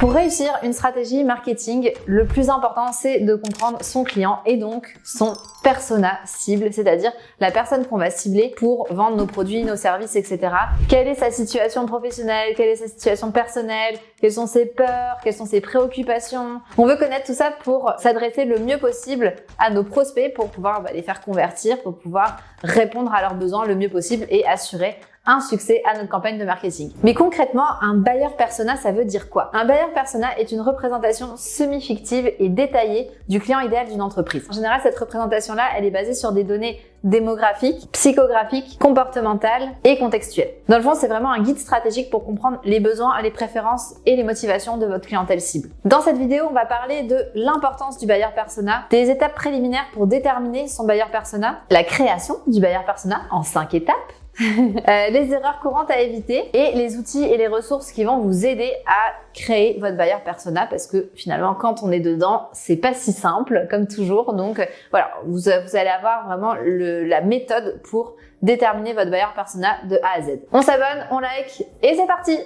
Pour réussir une stratégie marketing, le plus important, c'est de comprendre son client et donc son persona cible, c'est-à-dire la personne qu'on va cibler pour vendre nos produits, nos services, etc. Quelle est sa situation professionnelle, quelle est sa situation personnelle, quelles sont ses peurs, quelles sont ses préoccupations. On veut connaître tout ça pour s'adresser le mieux possible à nos prospects pour pouvoir les faire convertir, pour pouvoir répondre à leurs besoins le mieux possible et assurer un succès à notre campagne de marketing. Mais concrètement, un buyer persona, ça veut dire quoi? Un buyer persona est une représentation semi-fictive et détaillée du client idéal d'une entreprise. En général, cette représentation-là, elle est basée sur des données démographiques, psychographiques, comportementales et contextuelles. Dans le fond, c'est vraiment un guide stratégique pour comprendre les besoins, les préférences et les motivations de votre clientèle cible. Dans cette vidéo, on va parler de l'importance du buyer persona, des étapes préliminaires pour déterminer son buyer persona, la création du buyer persona en 5 étapes, les erreurs courantes à éviter et les outils et les ressources qui vont vous aider à créer votre buyer persona parce que finalement quand on est dedans c'est pas si simple comme toujours, donc voilà, vous allez avoir vraiment la méthode pour déterminer votre buyer persona de A à Z. On s'abonne, on like et c'est parti.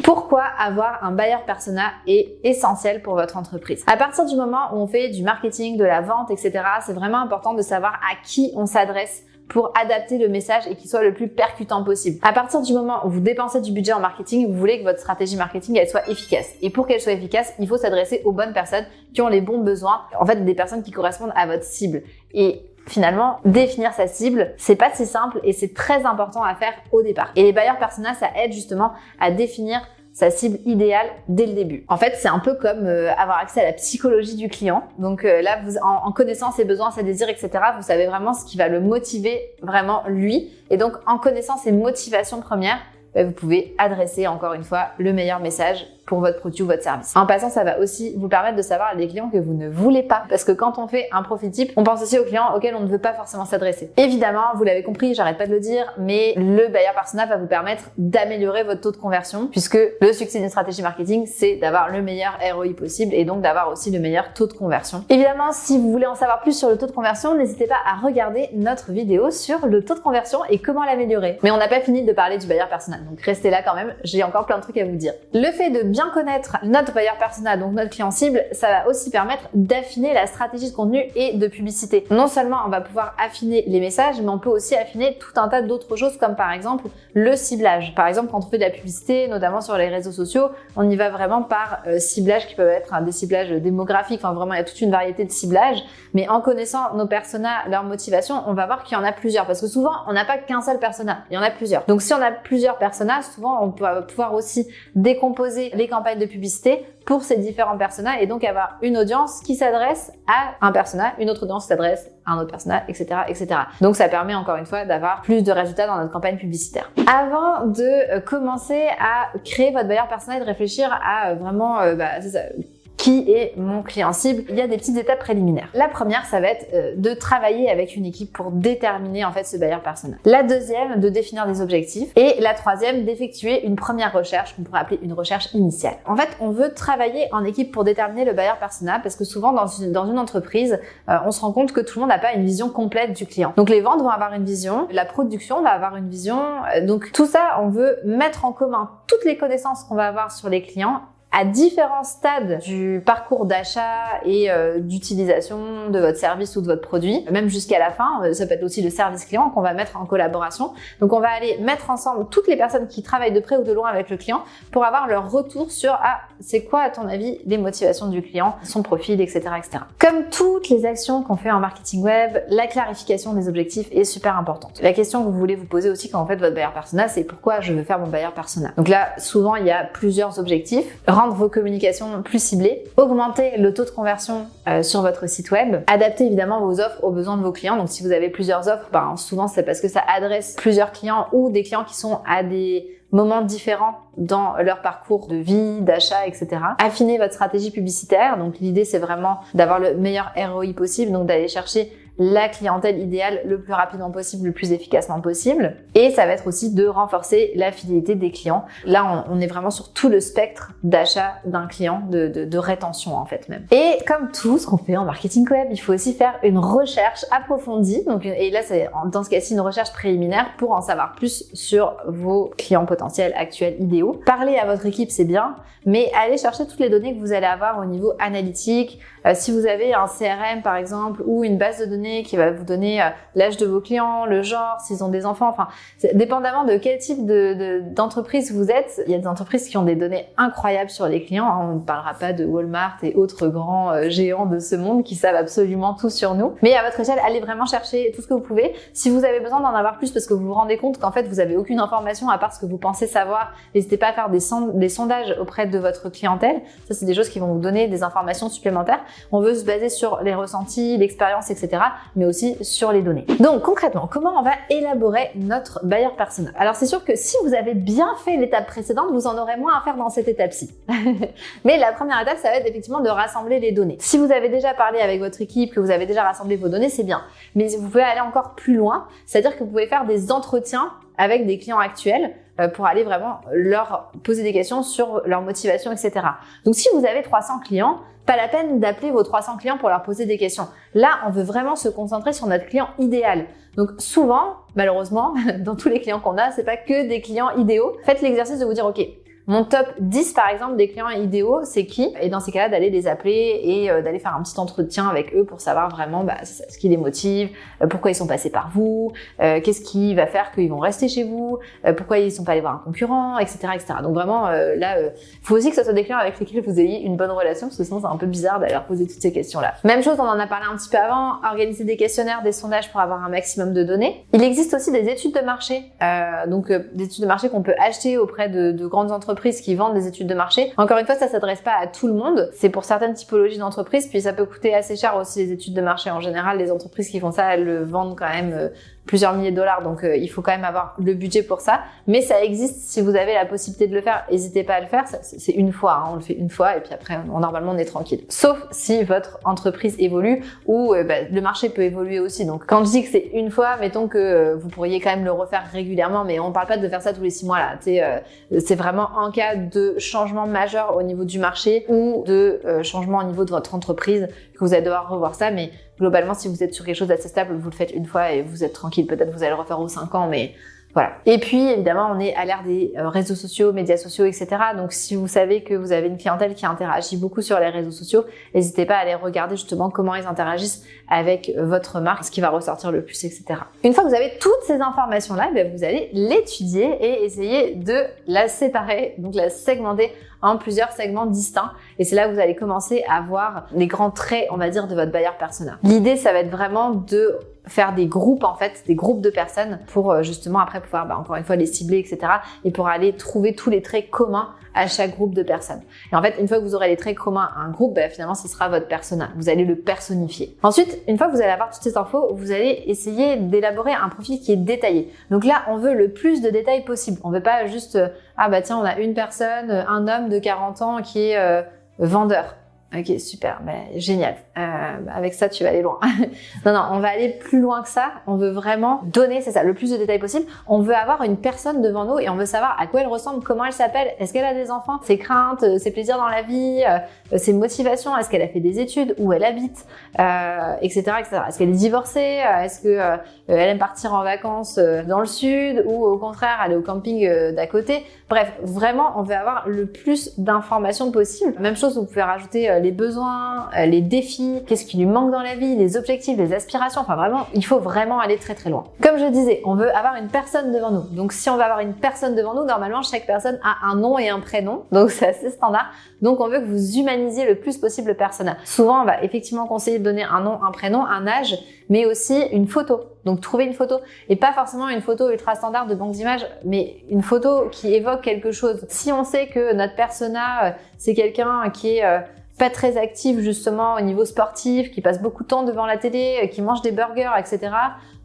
Pourquoi avoir un buyer persona est essentiel pour votre entreprise? À partir du moment où on fait du marketing, de la vente, etc., c'est vraiment important de savoir à qui on s'adresse pour adapter le message et qu'il soit le plus percutant possible. À partir du moment où vous dépensez du budget en marketing, vous voulez que votre stratégie marketing elle soit efficace. Et pour qu'elle soit efficace, il faut s'adresser aux bonnes personnes qui ont les bons besoins, en fait des personnes qui correspondent à votre cible. Et finalement, définir sa cible, c'est pas si simple et c'est très important à faire au départ. Et les buyer persona, ça aide justement à définir sa cible idéale dès le début. En fait, c'est un peu comme avoir accès à la psychologie du client. Donc là, en connaissant ses besoins, ses désirs, etc., vous savez vraiment ce qui va le motiver vraiment lui. Et donc, en connaissant ses motivations premières, vous pouvez adresser encore une fois le meilleur message pour votre produit ou votre service. En passant, ça va aussi vous permettre de savoir les clients que vous ne voulez pas. Parce que quand on fait un profil type, on pense aussi aux clients auxquels on ne veut pas forcément s'adresser. Évidemment, vous l'avez compris, j'arrête pas de le dire, mais le buyer persona va vous permettre d'améliorer votre taux de conversion puisque le succès d'une stratégie marketing, c'est d'avoir le meilleur ROI possible et donc d'avoir aussi le meilleur taux de conversion. Évidemment, si vous voulez en savoir plus sur le taux de conversion, n'hésitez pas à regarder notre vidéo sur le taux de conversion et comment l'améliorer. Mais on n'a pas fini de parler du buyer persona, donc restez là quand même, j'ai encore plein de trucs à vous dire. Le fait de bien connaître notre buyer persona, donc notre client cible, ça va aussi permettre d'affiner la stratégie de contenu et de publicité. Non seulement on va pouvoir affiner les messages, mais on peut aussi affiner tout un tas d'autres choses comme par exemple le ciblage. Par exemple, quand on fait de la publicité, notamment sur les réseaux sociaux, on y va vraiment par ciblage qui peuvent être des ciblages démographiques, enfin vraiment il y a toute une variété de ciblages, mais en connaissant nos personas, leurs motivations, on va voir qu'il y en a plusieurs parce que souvent on n'a pas qu'un seul persona, il y en a plusieurs. Donc si on a plusieurs personas, souvent on peut pouvoir aussi décomposer les campagnes de publicité pour ces différents personas et donc avoir une audience qui s'adresse à un persona, une autre audience s'adresse à un autre persona, etc., etc. Donc ça permet encore une fois d'avoir plus de résultats dans notre campagne publicitaire. Avant de commencer à créer votre buyer persona et de réfléchir à vraiment c'est ça, qui est mon client cible, il y a des petites étapes préliminaires. La première, ça va être de travailler avec une équipe pour déterminer en fait ce buyer persona. La deuxième, de définir des objectifs. Et la troisième, d'effectuer une première recherche qu'on pourrait appeler une recherche initiale. En fait, on veut travailler en équipe pour déterminer le buyer persona parce que souvent dans une entreprise, on se rend compte que tout le monde n'a pas une vision complète du client. Donc les ventes vont avoir une vision, la production va avoir une vision. Donc tout ça, on veut mettre en commun toutes les connaissances qu'on va avoir sur les clients à différents stades du parcours d'achat et d'utilisation de votre service ou de votre produit, même jusqu'à la fin. Ça peut être aussi le service client qu'on va mettre en collaboration. Donc on va aller mettre ensemble toutes les personnes qui travaillent de près ou de loin avec le client pour avoir leur retour sur c'est quoi à ton avis les motivations du client, son profil, etc., etc. Comme toutes les actions qu'on fait en marketing web, la clarification des objectifs est super importante. La question que vous voulez vous poser aussi quand vous faites votre buyer persona, c'est pourquoi je veux faire mon buyer persona. Donc là, souvent il y a plusieurs objectifs. Rendre vos communications plus ciblées, augmenter le taux de conversion sur votre site web, adapter évidemment vos offres aux besoins de vos clients. Donc si vous avez plusieurs offres, souvent c'est parce que ça adresse plusieurs clients ou des clients qui sont à des moments différents dans leur parcours de vie, d'achat, etc. Affiner votre stratégie publicitaire. Donc l'idée c'est vraiment d'avoir le meilleur ROI possible, donc d'aller chercher la clientèle idéale le plus rapidement possible, le plus efficacement possible. Et ça va être aussi de renforcer la fidélité des clients. Là, on est vraiment sur tout le spectre d'achat d'un client, de rétention en fait même. Et comme tout ce qu'on fait en marketing web, il faut aussi faire une recherche approfondie. Donc, et là, c'est dans ce cas-ci une recherche préliminaire pour en savoir plus sur vos clients potentiels, actuels, idéaux. Parler à votre équipe, c'est bien, mais allez chercher toutes les données que vous allez avoir au niveau analytique. Si vous avez un CRM par exemple ou une base de données qui va vous donner l'âge de vos clients, le genre, s'ils ont des enfants, enfin, dépendamment de quel type d'entreprise vous êtes, il y a des entreprises qui ont des données incroyables sur les clients. On ne parlera pas de Walmart et autres grands géants de ce monde qui savent absolument tout sur nous. Mais à votre échelle, allez vraiment chercher tout ce que vous pouvez. Si vous avez besoin d'en avoir plus parce que vous vous rendez compte qu'en fait vous avez aucune information à part ce que vous pensez savoir, n'hésitez pas à faire des sondages auprès de votre clientèle. Ça, c'est des choses qui vont vous donner des informations supplémentaires. On veut se baser sur les ressentis, l'expérience, etc., mais aussi sur les données. Donc concrètement, comment on va élaborer notre buyer persona? Alors c'est sûr que si vous avez bien fait l'étape précédente, vous en aurez moins à faire dans cette étape-ci. Mais la première étape, ça va être effectivement de rassembler les données. Si vous avez déjà parlé avec votre équipe, que vous avez déjà rassemblé vos données, c'est bien. Mais vous pouvez aller encore plus loin, c'est-à-dire que vous pouvez faire des entretiens avec des clients actuels pour aller vraiment leur poser des questions sur leur motivation, etc. Donc si vous avez 300 clients, pas la peine d'appeler vos 300 clients pour leur poser des questions. Là, on veut vraiment se concentrer sur notre client idéal. Donc souvent, malheureusement, dans tous les clients qu'on a, c'est pas que des clients idéaux. Faites l'exercice de vous dire, OK, mon top 10 par exemple des clients idéaux, c'est qui? Et dans ces cas-là, d'aller les appeler et d'aller faire un petit entretien avec eux pour savoir vraiment ce qui les motive, pourquoi ils sont passés par vous, qu'est-ce qui va faire qu'ils vont rester chez vous, pourquoi ils sont pas allés voir un concurrent, etc., etc. Donc vraiment là, faut aussi que ce soit des clients avec lesquels vous ayez une bonne relation parce que sinon c'est un peu bizarre d'aller leur poser toutes ces questions-là. Même chose, on en a parlé un petit peu avant, organiser des questionnaires, des sondages pour avoir un maximum de données. Il existe aussi des études de marché, des études de marché qu'on peut acheter auprès de grandes entreprises qui vendent des études de marché. Encore une fois, ça s'adresse pas à tout le monde. C'est pour certaines typologies d'entreprises, puis ça peut coûter assez cher aussi les études de marché. En général, les entreprises qui font ça, elles le vendent quand même plusieurs milliers de dollars, donc il faut quand même avoir le budget pour ça. Mais ça existe, si vous avez la possibilité de le faire, n'hésitez pas à le faire. C'est une fois, on le fait une fois et puis après, normalement, on est tranquille. Sauf si votre entreprise évolue ou le marché peut évoluer aussi. Donc quand je dis que c'est une fois, mettons que vous pourriez quand même le refaire régulièrement, mais on parle pas de faire ça tous les 6 mois là. C'est vraiment en cas de changement majeur au niveau du marché ou de changement au niveau de votre entreprise que vous allez devoir revoir ça. Mais globalement, si vous êtes sur quelque chose d'assez stable, vous le faites une fois et vous êtes tranquille. Peut-être vous allez le refaire aux 5 ans, mais voilà. Et puis, évidemment, on est à l'ère des réseaux sociaux, médias sociaux, etc. Donc, si vous savez que vous avez une clientèle qui interagit beaucoup sur les réseaux sociaux, n'hésitez pas à aller regarder justement comment ils interagissent avec votre marque, ce qui va ressortir le plus, etc. Une fois que vous avez toutes ces informations-là, vous allez l'étudier et essayer de la séparer, donc la segmenter en plusieurs segments distincts. Et c'est là où vous allez commencer à voir les grands traits, on va dire, de votre buyer persona. L'idée, ça va être vraiment de faire des groupes, en fait, des groupes de personnes pour justement après pouvoir, encore une fois, les cibler, etc. et pour aller trouver tous les traits communs à chaque groupe de personnes. Et en fait, une fois que vous aurez les traits communs à un groupe, finalement, ce sera votre persona. Vous allez le personnifier. Ensuite, une fois que vous allez avoir toutes ces infos, vous allez essayer d'élaborer un profil qui est détaillé. Donc là, on veut le plus de détails possible. On veut pas juste, tiens, on a une personne, un homme de 40 ans qui est vendeur. Ok, super, génial. Avec ça, tu vas aller loin. Non, on va aller plus loin que ça. On veut vraiment donner, c'est ça, le plus de détails possible. On veut avoir une personne devant nous et on veut savoir à quoi elle ressemble, comment elle s'appelle, est-ce qu'elle a des enfants, ses craintes, ses plaisirs dans la vie, ses motivations, est-ce qu'elle a fait des études, où elle habite, etc., etc. Est-ce qu'elle est divorcée, est-ce que elle aime partir en vacances dans le sud ou au contraire aller au camping d'à côté. Bref, vraiment, on veut avoir le plus d'informations possible. Même chose, vous pouvez rajouter les besoins, les défis, qu'est-ce qui lui manque dans la vie, les objectifs, les aspirations. Enfin vraiment, il faut vraiment aller très très loin. Comme je disais, on veut avoir une personne devant nous. Donc si on veut avoir une personne devant nous, normalement chaque personne a un nom et un prénom. Donc c'est assez standard. Donc on veut que vous humanisiez le plus possible le persona. Souvent, on va effectivement conseiller de donner un nom, un prénom, un âge, mais aussi une photo. Donc trouver une photo et pas forcément une photo ultra standard de banque d'images, mais une photo qui évoque quelque chose. Si on sait que notre persona, c'est quelqu'un qui est pas très actif justement au niveau sportif, qui passe beaucoup de temps devant la télé, qui mange des burgers, etc.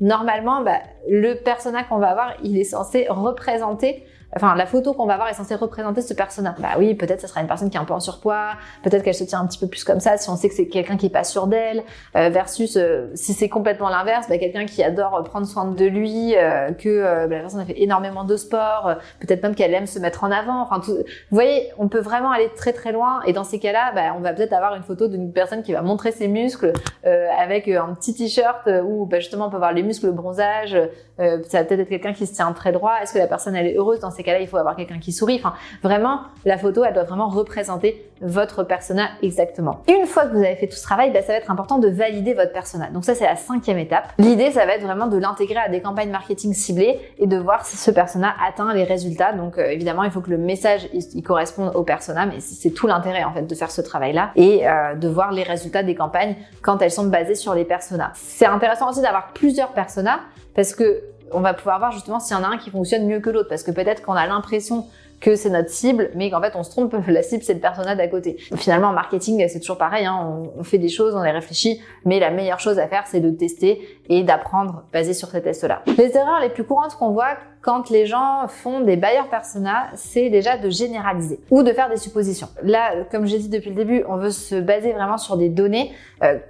Normalement, le persona qu'on va avoir, il est censé représenter enfin, la photo qu'on va avoir est censée représenter ce persona. Bah oui, peut-être ça sera une personne qui est un peu en surpoids, peut-être qu'elle se tient un petit peu plus comme ça si on sait que c'est quelqu'un qui est pas sûr d'elle, versus si c'est complètement l'inverse, bah, quelqu'un qui adore prendre soin de lui, que la personne a fait énormément de sport, peut-être même qu'elle aime se mettre en avant. Enfin, vous voyez, on peut vraiment aller très très loin. Et dans ces cas-là, bah, on va peut-être avoir une photo d'une personne qui va montrer ses muscles avec un petit t-shirt où bah, justement on peut voir les muscles, le bronzage. Ça va peut-être être quelqu'un qui se tient très droit. Est-ce que la personne elle est heureuse? Dans ces cas-là, il faut avoir quelqu'un qui sourit. Enfin, vraiment, la photo, elle doit vraiment représenter votre persona exactement. Une fois que vous avez fait tout ce travail, bah, ça va être important de valider votre persona. Donc ça, c'est la 5e étape. L'idée, ça va être vraiment de l'intégrer à des campagnes marketing ciblées et de voir si ce persona atteint les résultats. Donc évidemment, il faut que le message il corresponde au persona, mais c'est tout l'intérêt en fait de faire ce travail-là et de voir les résultats des campagnes quand elles sont basées sur les personas. C'est intéressant aussi d'avoir plusieurs personas parce que on va pouvoir voir justement s'il y en a un qui fonctionne mieux que l'autre, parce que peut-être qu'on a l'impression que c'est notre cible, mais qu'en fait on se trompe, la cible c'est le persona d'à côté. Finalement en marketing c'est toujours pareil, hein, on fait des choses, on les réfléchit, mais la meilleure chose à faire c'est de tester et d'apprendre basé sur ces tests-là. Les erreurs les plus courantes qu'on voit quand les gens font des buyer persona, c'est déjà de généraliser ou de faire des suppositions. Là, comme j'ai dit depuis le début, on veut se baser vraiment sur des données.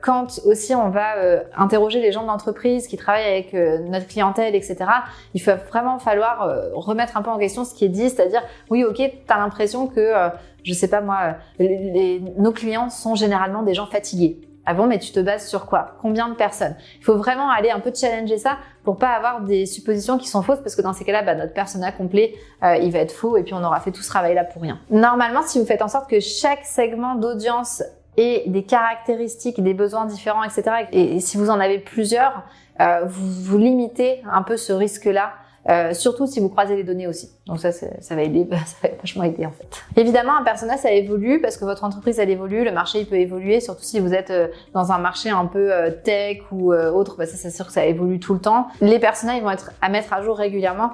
Quand aussi on va interroger les gens de l'entreprise qui travaillent avec notre clientèle, etc., il va vraiment falloir remettre un peu en question ce qui est dit, c'est-à-dire, oui, ok, t'as l'impression que, je sais pas moi, nos clients sont généralement des gens fatigués. Ah bon, mais tu te bases sur quoi? Combien de personnes? Il faut vraiment aller un peu challenger ça pour pas avoir des suppositions qui sont fausses, parce que dans ces cas-là, bah, notre persona complet, il va être faux et puis on aura fait tout ce travail-là pour rien. Normalement, si vous faites en sorte que chaque segment d'audience ait des caractéristiques, des besoins différents, etc., et si vous en avez plusieurs, vous limitez un peu ce risque-là. Surtout si vous croisez les données aussi. Donc ça va aider, ça va vachement aider en fait. Évidemment, un persona ça évolue parce que votre entreprise elle évolue, le marché il peut évoluer, surtout si vous êtes dans un marché un peu tech ou autre, bah ça c'est sûr que ça évolue tout le temps. Les personas ils vont être à mettre à jour régulièrement,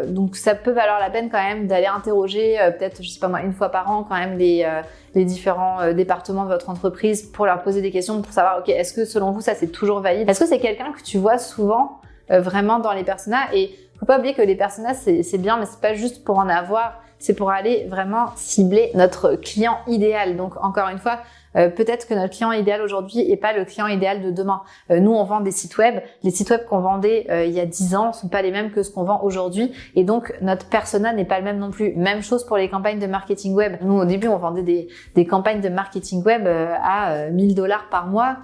donc ça peut valoir la peine quand même d'aller interroger peut-être je sais pas moi une fois par an quand même les différents départements de votre entreprise pour leur poser des questions pour savoir ok est-ce que selon vous ça c'est toujours valide, est-ce que c'est quelqu'un que tu vois souvent vraiment dans les personas. Et faut pas oublier que les personas c'est bien, mais c'est pas juste pour en avoir, c'est pour aller vraiment cibler notre client idéal. Donc encore une fois, peut-être que notre client idéal aujourd'hui est pas le client idéal de demain. Nous on vend des sites web, les sites web qu'on vendait il y a 10 ans sont pas les mêmes que ce qu'on vend aujourd'hui, et donc notre persona n'est pas le même non plus. Même chose pour les campagnes de marketing web. Nous au début on vendait des campagnes de marketing web à 1000 $ par mois.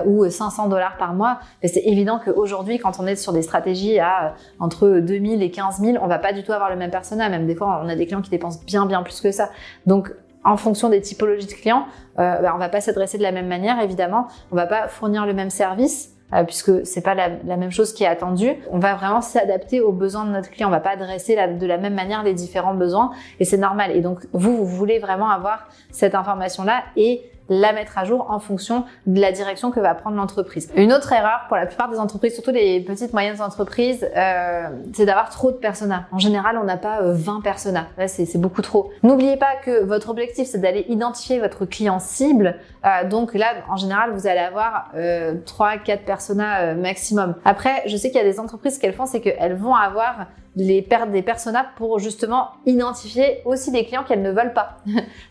Ou 500 $ par mois. Mais c'est évident qu'aujourd'hui, quand on est sur des stratégies à entre 2000 et 15 000, on va pas du tout avoir le même persona. Même des fois, on a des clients qui dépensent bien plus que ça. Donc, en fonction des typologies de clients, on va pas s'adresser de la même manière, évidemment. On va pas fournir le même service. Puisque c'est pas la même chose qui est attendue. On va vraiment s'adapter aux besoins de notre client. On va pas adresser de la même manière les différents besoins, et c'est normal. Et donc, vous voulez vraiment avoir cette information-là et la mettre à jour en fonction de la direction que va prendre l'entreprise. Une autre erreur pour la plupart des entreprises, surtout les petites moyennes entreprises, c'est d'avoir trop de personas. En général, on n'a pas 20 personas. Là, c'est beaucoup trop. N'oubliez pas que votre objectif, c'est d'aller identifier votre client cible. Donc là, en général, vous allez avoir 3-4 personas maximum. Après, je sais qu'il y a des entreprises, ce qu'elles font, c'est qu'elles vont avoir des personas pour justement identifier aussi des clients qu'elles ne veulent pas.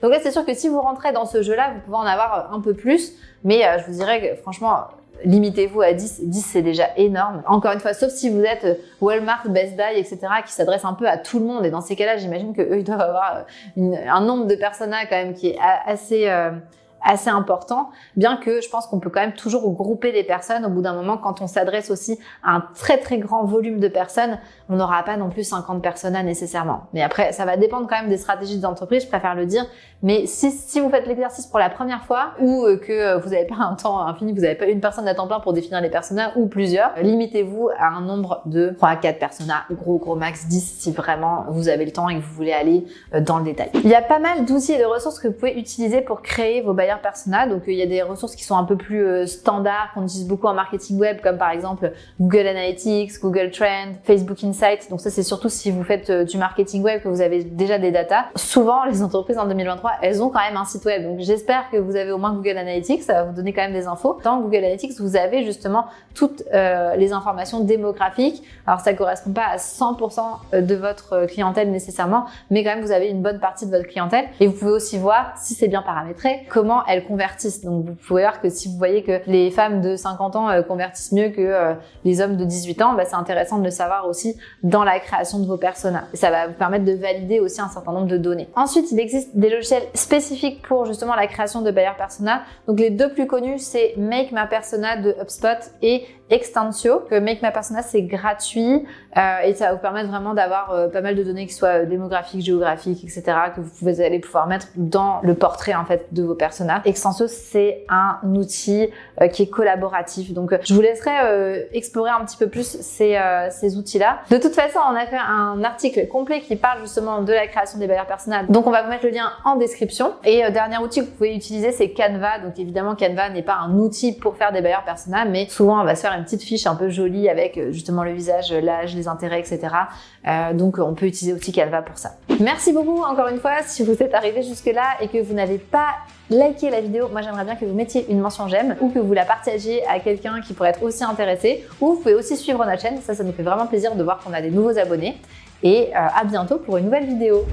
Donc là, c'est sûr que si vous rentrez dans ce jeu-là, vous pouvez en avoir un peu plus, mais je vous dirais que franchement, limitez-vous à 10. 10, c'est déjà énorme. Encore une fois, sauf si vous êtes Walmart, Best Buy, etc., qui s'adressent un peu à tout le monde. Et dans ces cas-là, j'imagine que eux, ils doivent avoir un nombre de personas quand même qui est assez important, bien que je pense qu'on peut quand même toujours grouper les personnes. Au bout d'un moment, quand on s'adresse aussi à un très grand volume de personnes, on n'aura pas non plus 50 personas nécessairement. Mais après, ça va dépendre quand même des stratégies des entreprises, je préfère le dire. Mais si vous faites l'exercice pour la première fois, ou que vous n'avez pas un temps infini, vous n'avez pas une personne à temps plein pour définir les personas, ou plusieurs, limitez-vous à un nombre de 3 à 4 personas, gros max 10 si vraiment vous avez le temps et que vous voulez aller dans le détail. Il y a pas mal d'outils et de ressources que vous pouvez utiliser pour créer vos buyer buyer persona. Donc il y a des ressources qui sont un peu plus standards, qu'on utilise beaucoup en marketing web, comme par exemple Google Analytics, Google Trends, Facebook Insights. Donc ça, c'est surtout si vous faites du marketing web, que vous avez déjà des datas. Souvent, les entreprises en 2023, elles ont quand même un site web. Donc j'espère que vous avez au moins Google Analytics, ça va vous donner quand même des infos. Dans Google Analytics, vous avez justement toutes les informations démographiques. Alors ça correspond pas à 100% de votre clientèle nécessairement, mais quand même vous avez une bonne partie de votre clientèle. Et vous pouvez aussi voir, si c'est bien paramétré, comment elles convertissent. Donc vous pouvez voir que si vous voyez que les femmes de 50 ans convertissent mieux que les hommes de 18 ans, c'est intéressant de le savoir aussi dans la création de vos personas. Et ça va vous permettre de valider aussi un certain nombre de données. Ensuite, il existe des logiciels spécifiques pour justement la création de buyer persona. Donc les deux plus connus, c'est Make My Persona de HubSpot et Extensio. Make My Persona, c'est gratuit et ça va vous permettre vraiment d'avoir pas mal de données qui soient démographiques, géographiques, etc. que vous allez pouvoir mettre dans le portrait en fait de vos personas. Extensio, c'est un outil qui est collaboratif. Donc je vous laisserai explorer un petit peu plus ces outils-là. De toute façon, on a fait un article complet qui parle justement de la création des buyer persona. Donc on va vous mettre le lien en description. Et dernier outil que vous pouvez utiliser, c'est Canva. Donc évidemment, Canva n'est pas un outil pour faire des buyer persona, mais souvent on va se faire une petite fiche un peu jolie avec justement le visage, l'âge, les intérêts, etc. Donc on peut utiliser aussi Canva pour ça. Merci beaucoup encore une fois si vous êtes arrivé jusque là et que vous n'avez pas liké la vidéo. Moi j'aimerais bien que vous mettiez une mention j'aime ou que vous la partagiez à quelqu'un qui pourrait être aussi intéressé, ou vous pouvez aussi suivre notre chaîne, ça nous fait vraiment plaisir de voir qu'on a des nouveaux abonnés. Et à bientôt pour une nouvelle vidéo.